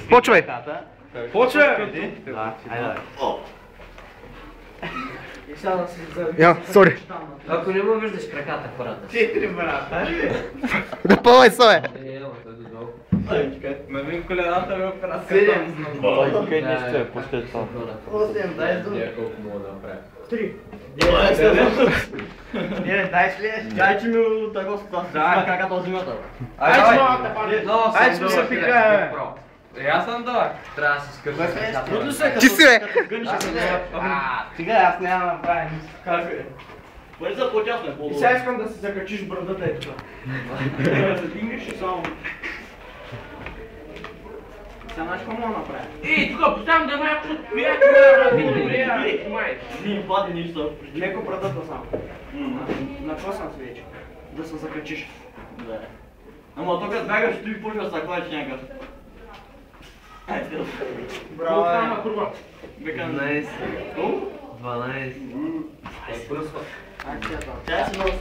Почвай! Почвай! Я, сори. Ако не му виждаш краката в хората. 4 брата. Да пълай се, бе! Той до долу. На мен колената ми опера 7. Той къй нищо е пусти това. 8, дай зум. Колко мога да направя. 3. 9, дай ли? Дай, че ми тъго да, кака този мята. Айде, малата пали. Айде, че се пика. Аз съм дълъг. Трябва да се скърпя. Ти си, бе! Сега аз няма да направя нищо. Как е? Бъде за по-тясно е по-добре. И сега искам да си закачиш брадата е тук. Да се дигнеш и само. Сега знаеш какво мога да направя? Тук поставям да някакво Не им пади нищо. Леко брадата само. На това съм свече. Да се закачиш. Да. Ама тук като бягаш, той почва да се клачи някакъв. Браво, Бекан. 12. Колко? 12. Тя си много